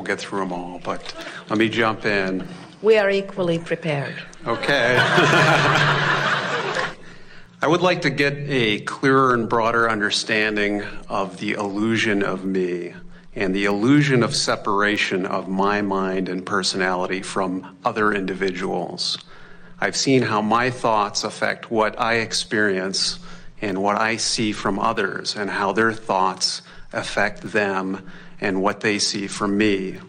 get through them all, but let me jump in. We are equally prepared. Okay. I would like to get a clearer and broader understanding of the illusion of me and the illusion of separation of my mind and personality from other individuals. I've seen how my thoughts affect what I experience and what I see from others, and how their thoughts affect them and what they see from me.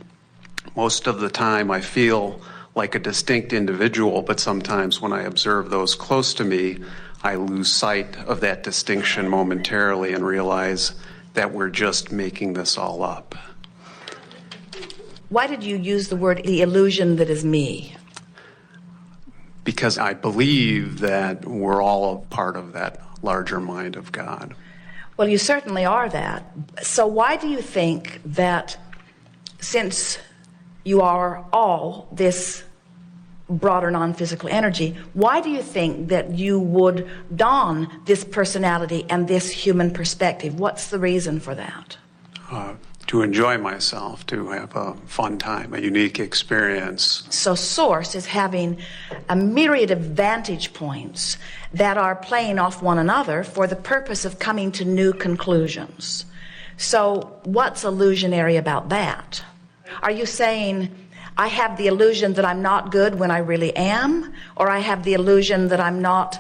Most of the time I feel like a distinct individual, but sometimes when I observe those close to me, I lose sight of that distinction momentarily and realize that we're just making this all up. Why did you use the word the illusion that is me? Because I believe that we're all a part of that larger mind of God. Well, you certainly are that. So why do you think that, since you are all this broader non-physical energy, why do you think that you would don this personality and this human perspective? What's the reason for that? To enjoy myself, to have a fun time, a unique experience. So Source is having a myriad of vantage points that are playing off one another for the purpose of coming to new conclusions. So what's illusionary about that? Are you saying, I have the illusion that I'm not good when I really am, or I have the illusion that I'm not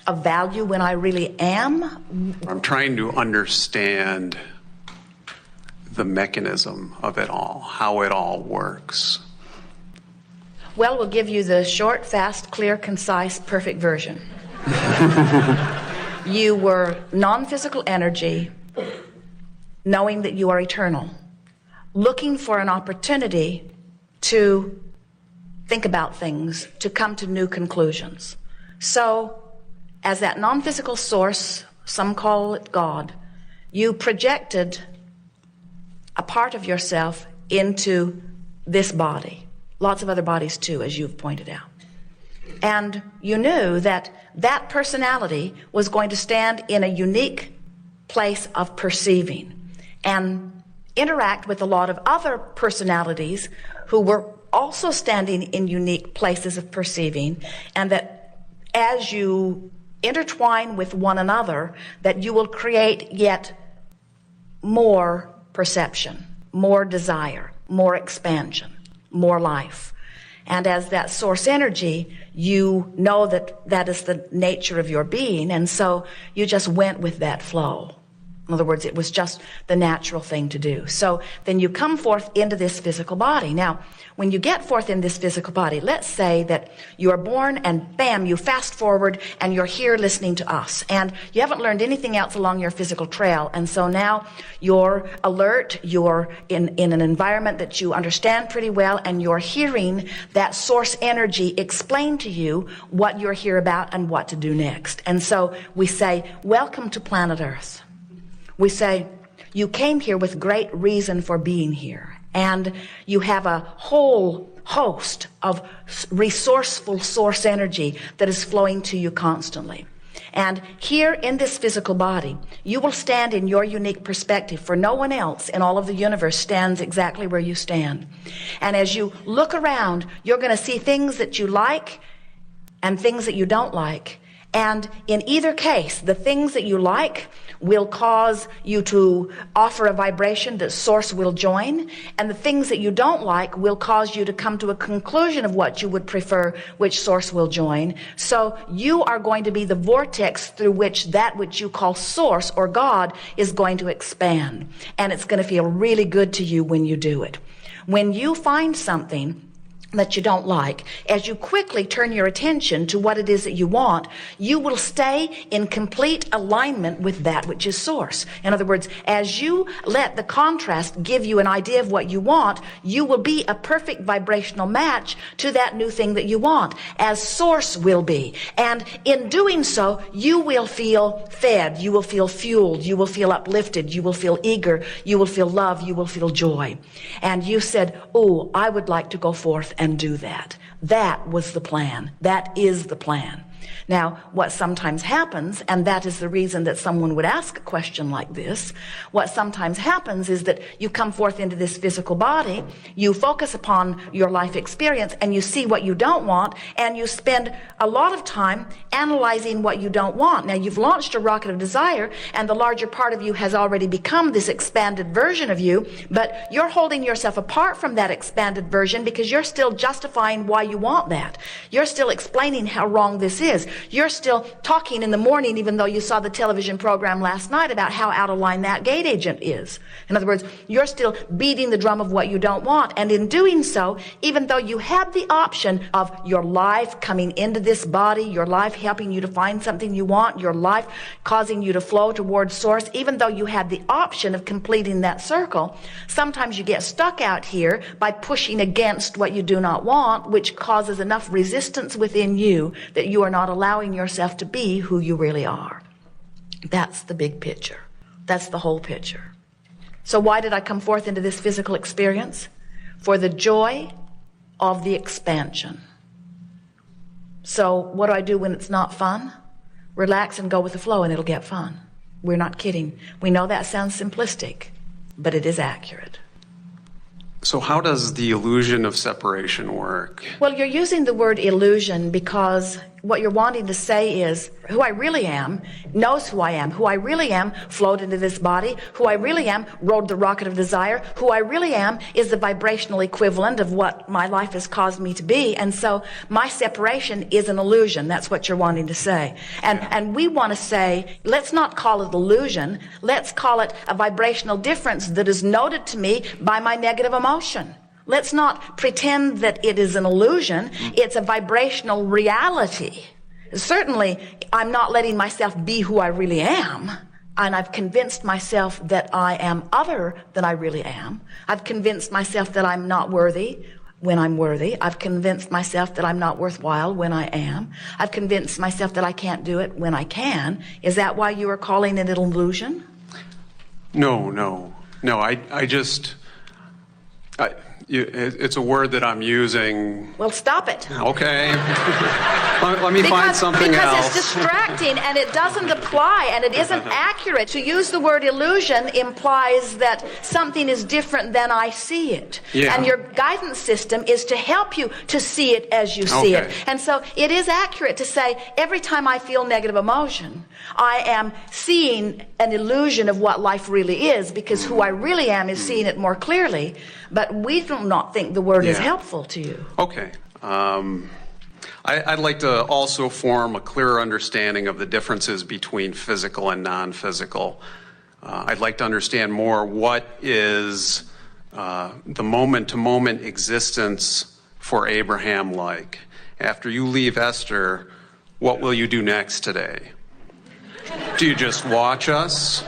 of value when I really am? I'm trying to understand the mechanism of it all, how it all works. Well, we'll give you the short, fast, clear, concise, perfect version. You were non-physical energy, knowing that you are eternal, looking for an opportunity to think about things, to come to new conclusions. So, as that non-physical source, some call it God, you projected a part of yourself into this body. Lots of other bodies too, as you've pointed out. And you knew that that personality was going to stand in a unique place of perceiving and interact with a lot of other personalities who were also standing in unique places of perceiving, and that as you intertwine with one another, that you will create yet more perception, more desire, more expansion, more life. And as that source energy, you know that that is the nature of your being, and so you just went with that flow. In other words, it was just the natural thing to do. So then you come forth into this physical body. Now, when you get forth in this physical body, let's say that you are born and bam, you fast forward and you're here listening to us. And you haven't learned anything else along your physical trail. And so now you're alert, you're in an environment that you understand pretty well, and you're hearing that source energy explain to you what you're here about and what to do next. And so we say, welcome to planet Earth. We say, you came here with great reason for being here, and you have a whole host of resourceful source energy that is flowing to you constantly. And here in this physical body, you will stand in your unique perspective, for no one else in all of the universe stands exactly where you stand. And as you look around, you're going to see things that you like and things that you don't like. And in either case, the things that you like will cause you to offer a vibration that source will join, and the things that you don't like will cause you to come to a conclusion of what you would prefer, which source will join. So you are going to be the vortex through which that which you call source or God is going to expand, and it's going to feel really good to you when you do it. When you find something that you don't like, as you quickly turn your attention to what it is that you want, you will stay in complete alignment with that which is source. In other words, as you let the contrast give you an idea of what you want, you will be a perfect vibrational match to that new thing that you want, as source will be. And in doing so, you will feel fed, you will feel fueled, you will feel uplifted, you will feel eager, you will feel love, you will feel joy. And you said, oh, I would like to go forth and do that. That was the plan. That is the plan. Now, what sometimes happens, and that is the reason that someone would ask a question like this, what sometimes happens is that you come forth into this physical body, you focus upon your life experience, and you see what you don't want, and you spend a lot of time analyzing what you don't want. Now, you've launched a rocket of desire, and the larger part of you has already become this expanded version of you, but you're holding yourself apart from that expanded version because you're still justifying why you want that. You're still explaining how wrong this is. You're still talking in the morning, even though you saw the television program last night about how out of line that gate agent is. In other words, you're still beating the drum of what you don't want. And in doing so, even though you had the option of your life coming into this body, your life helping you to find something you want, your life causing you to flow towards source, even though you had the option of completing that circle, sometimes you get stuck out here by pushing against what you do not want, which causes enough resistance within you that you are not allowing yourself to be who you really are. That's the big picture. That's the whole picture. So why did I come forth into this physical experience? For the joy of the expansion. So what do I do when it's not fun? Relax and go with the flow and it'll get fun. We're not kidding. We know that sounds simplistic, but it is accurate. So how does the illusion of separation work? Well, you're using the word illusion because what you're wanting to say is who I really am knows who I am. Who I really am flowed into this body. Who I really am rode the rocket of desire. Who I really am is the vibrational equivalent of what my life has caused me to be. And so my separation is an illusion. That's what you're wanting to say. And we want to say, let's not call it illusion. Let's call it a vibrational difference that is noted to me by my negative emotion. Let's not pretend that it is an illusion. It's a vibrational reality. Certainly, I'm not letting myself be who I really am. And I've convinced myself that I am other than I really am. I've convinced myself that I'm not worthy when I'm worthy. I've convinced myself that I'm not worthwhile when I am. I've convinced myself that I can't do it when I can. Is that why you are calling it an illusion? No. It's a word that I'm using. Well, stop it. Okay. Let me find something else. Because it's distracting and it doesn't apply and it isn't accurate. To use the word illusion implies that something is different than I see it. Yeah. And your guidance system is to help you to see it as you see it. And so it is accurate to say every time I feel negative emotion, I am seeing an illusion of what life really is because who I really am is seeing it more clearly. But we do not think the word is helpful to you. Okay. I'd like to also form a clearer understanding of the differences between physical and non-physical. I'd like to understand more what is the moment-to-moment existence for Abraham like. After you leave Esther, what will you do next today? Do you just watch us?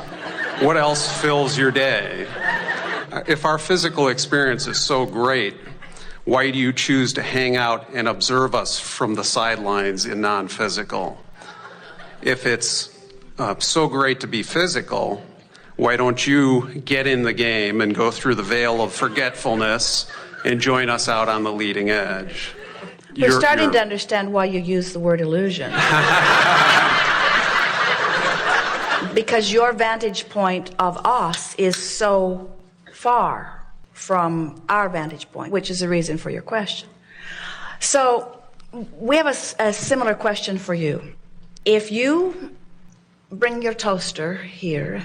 What else fills your day? If our physical experience is so great, why do you choose to hang out and observe us from the sidelines in non-physical? If it's so great to be physical, why don't you get in the game and go through the veil of forgetfulness and join us out on the leading edge? We're starting to understand why you use the word illusion. Because your vantage point of us is so far from our vantage point, which is the reason for your question. So we have a similar question for you. If you bring your toaster here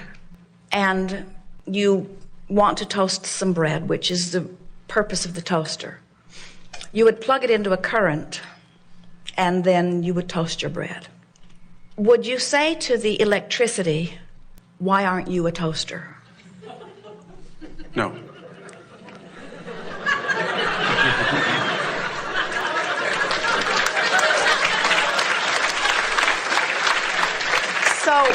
and you want to toast some bread, which is the purpose of the toaster, you would plug it into a current and then you would toast your bread. Would you say to the electricity, why aren't you a toaster? No. So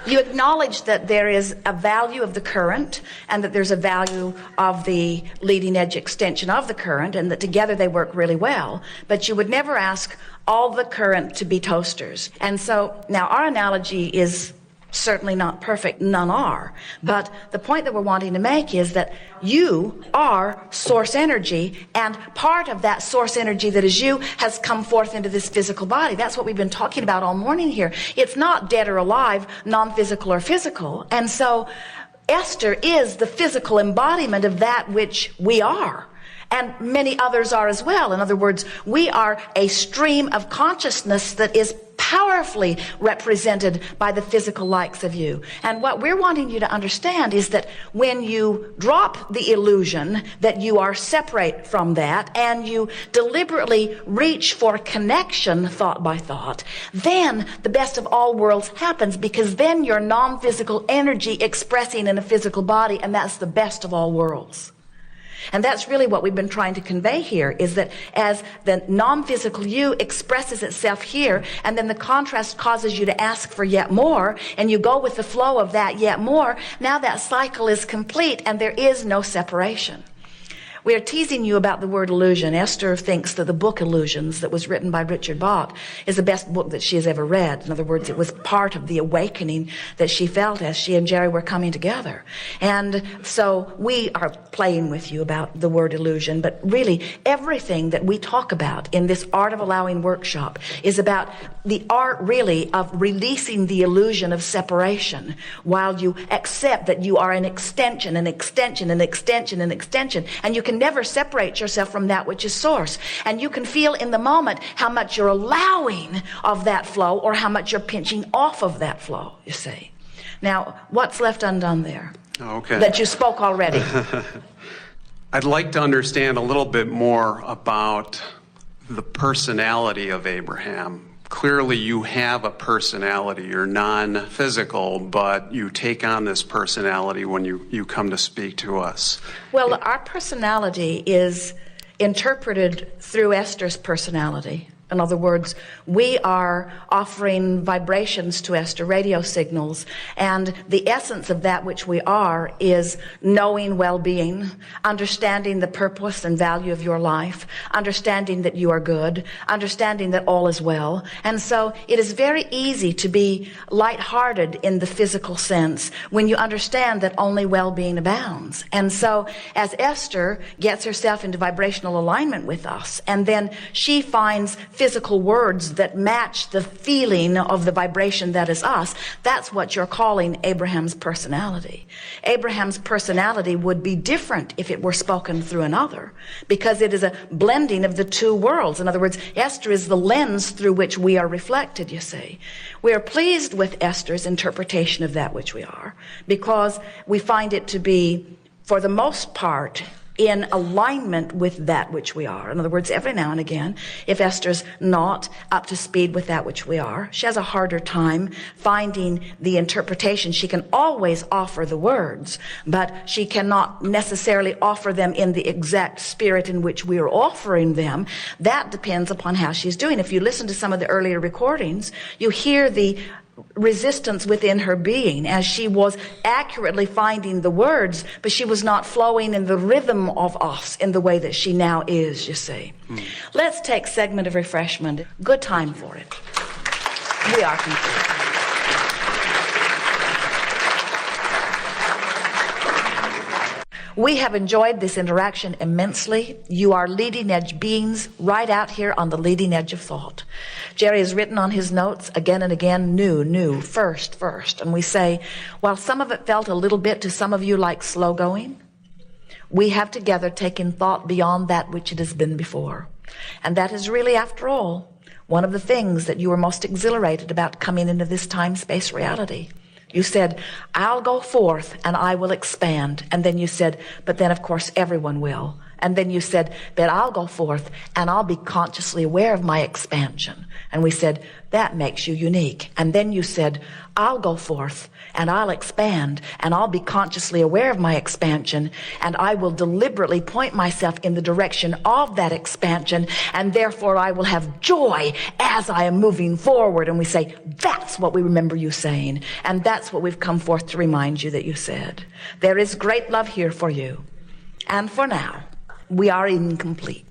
you acknowledge that there is a value of the current and that there's a value of the leading edge extension of the current and that together they work really well, but you would never ask all the current to be toasters. And so now our analogy is Certainly not perfect, none are. But the point that we're wanting to make is that you are source energy, and part of that source energy that is you has come forth into this physical body. That's what we've been talking about all morning here. It's not dead or alive, non-physical or physical. And so Esther is the physical embodiment of that which we are. And many others are as well. In other words, we are a stream of consciousness that is powerfully represented by the physical likes of you. And what we're wanting you to understand is that when you drop the illusion that you are separate from that, and you deliberately reach for connection thought by thought, then the best of all worlds happens, because then you're non-physical energy expressing in a physical body, and that's the best of all worlds. And that's really what we've been trying to convey here, is that as the non-physical you expresses itself here, and then the contrast causes you to ask for yet more, and you go with the flow of that yet more, now that cycle is complete and there is no separation. We are teasing you about the word illusion. Esther thinks that the book Illusions that was written by Richard Bach is the best book that she has ever read. In other words, it was part of the awakening that she felt as she and Jerry were coming together. And so we are playing with you about the word illusion, but really everything that we talk about in this Art of Allowing workshop is about the art really of releasing the illusion of separation while you accept that you are an extension, an extension, an extension, an extension, and you can never separate yourself from that which is source. And you can feel in the moment how much you're allowing of that flow or how much you're pinching off of that flow, you see. Now, what's left undone there? Okay. That you spoke already. I'd like to understand a little bit more about the personality of Abraham. Clearly you have a personality. You're non-physical, but you take on this personality when you come to speak to us. Well, our personality is interpreted through Esther's personality. In other words, we are offering vibrations to Esther, radio signals, and the essence of that which we are is knowing well-being, understanding the purpose and value of your life, understanding that you are good, understanding that all is well. And so it is very easy to be lighthearted in the physical sense when you understand that only well-being abounds. And so as Esther gets herself into vibrational alignment with us, and then she finds physical words that match the feeling of the vibration that is us, that's what you're calling Abraham's personality. Abraham's personality would be different if it were spoken through another, because it is a blending of the two worlds. In other words, Esther is the lens through which we are reflected, you see. We are pleased with Esther's interpretation of that which we are, because we find it to be, for the most part, in alignment with that which we are. In other words, every now and again, if Esther's not up to speed with that which we are, she has a harder time finding the interpretation. She can always offer the words, but she cannot necessarily offer them in the exact spirit in which we are offering them. That depends upon how she's doing. If you listen to some of the earlier recordings, you hear the resistance within her being as she was accurately finding the words, but she was not flowing in the rhythm of us in the way that she now is, you see. Let's take segment of refreshment. Good time for it. We are complete. We have enjoyed this interaction immensely. You are leading edge beings right out here on the leading edge of thought. Jerry has written on his notes again and again, new, first. And we say, while some of it felt a little bit to some of you like slow going, we have together taken thought beyond that which it has been before. And that is really, after all, one of the things that you were most exhilarated about coming into this time-space reality. You said, I'll go forth and I will expand. And then you said, but then of course everyone will. And then you said, but I'll go forth and I'll be consciously aware of my expansion. And we said, that makes you unique. And then you said, I'll go forth and I'll expand and I'll be consciously aware of my expansion, and I will deliberately point myself in the direction of that expansion, and therefore I will have joy as I am moving forward. And we say, that's what we remember you saying, and that's what we've come forth to remind you that you said. There is great love here for you, and for now we are incomplete.